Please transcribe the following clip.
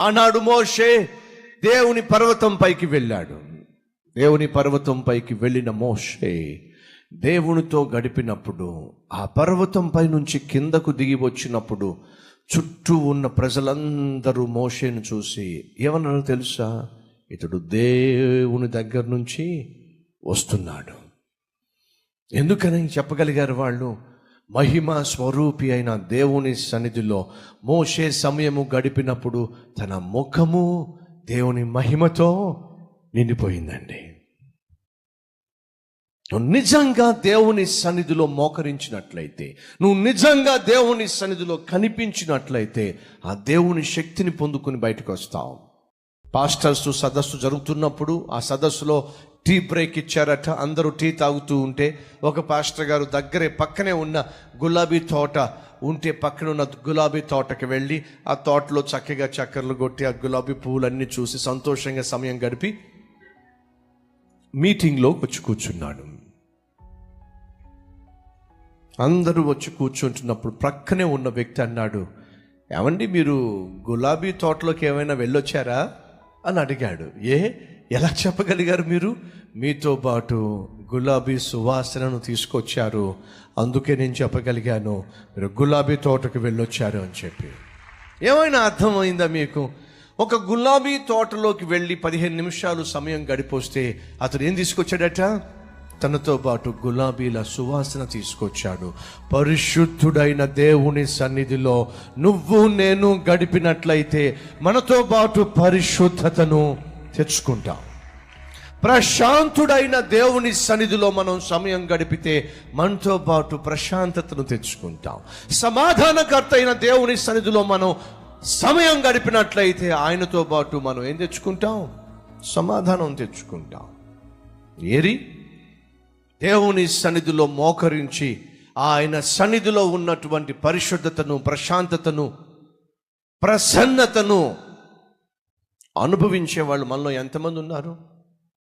ఆనాడు మోషే దేవుని పర్వతం పైకి వెళ్ళాడు. దేవుని పర్వతం పైకి వెళ్ళిన మోషే దేవునితో గడిపినప్పుడు, ఆ పర్వతం పై నుంచి కిందకు దిగి వచ్చినప్పుడు చుట్టూ ఉన్న ప్రజలందరూ మోషేను చూసి ఏమన్నారో తెలుసా? ఇతడు దేవుని దగ్గర నుంచి వస్తున్నాడు. ఎందుకని చెప్పగలిగారు వాళ్ళు? మహిమ స్వరూపి అయిన దేవుని సన్నిధిలో మోషే సమయము గడిపినప్పుడు తన ముఖము దేవుని మహిమతో నిండిపోయిందండి. నువ్వు నిజంగా దేవుని సన్నిధిలో మోకరించినట్లయితే, నువ్వు నిజంగా దేవుని సన్నిధిలో కనిపించినట్లయితే ఆ దేవుని శక్తిని పొందుకుని బయటకు వస్తావు. పాస్టర్స్ సదస్సు జరుగుతున్నప్పుడు ఆ సదస్సులో టీ బ్రేక్ ఇచ్చారట. అందరూ టీ తాగుతూ ఉంటే ఒక పాస్టర్ గారు పక్కనే ఉన్న గులాబీ తోట ఉంటే పక్కన ఉన్న గులాబీ తోటకి వెళ్ళి ఆ తోటలో చక్కగా చక్కర్లు కొట్టి ఆ గులాబీ పువ్వులన్నీ చూసి సంతోషంగా సమయం గడిపి మీటింగ్లో వచ్చి కూర్చున్నాడు. అందరూ వచ్చి కూర్చుంటున్నప్పుడు ప్రక్కనే ఉన్న వ్యక్తి అన్నాడు, ఏమండి మీరు గులాబీ తోటలోకి ఏమైనా వెళ్ళొచ్చారా అని అడిగాడు. ఎలా చెప్పగలిగారు మీరు? మీతో పాటు గులాబీ సువాసనను తీసుకొచ్చారు, అందుకే నేను చెప్పగలిగాను మీరు గులాబీ తోటకు వెళ్ళొచ్చారు అని చెప్పి. ఏమైనా అర్థమైందా మీకు? ఒక గులాబీ తోటలోకి వెళ్ళి 15 నిమిషాలు సమయం గడిపోస్తే అతను ఏం తీసుకొచ్చాడట? తనతో పాటు గులాబీల సువాసన తీసుకొచ్చాడు. పరిశుద్ధుడైన దేవుని సన్నిధిలో నువ్వు నేను గడిపినట్లయితే మనతో పాటు పరిశుద్ధతను తెచ్చుకుంటాం. ప్రశాంతుడైన దేవుని సన్నిధిలో మనం సమయం గడిపితే మనతో పాటు ప్రశాంతతను తెచ్చుకుంటాం. సమాధానకర్త అయిన దేవుని సన్నిధిలో మనం సమయం గడిపినట్లయితే ఆయనతో పాటు మనం ఏం తెచ్చుకుంటాం? సమాధానం తెచ్చుకుంటాం. దేవుని సన్నిధిలో మోకరించి ఆయన సన్నిధిలో ఉన్నటువంటి పరిశుద్ధతను, ప్రశాంతతను, ప్రసన్నతను అనుభవించే వాళ్ళు మనలో ఎంతమంది ఉన్నారు?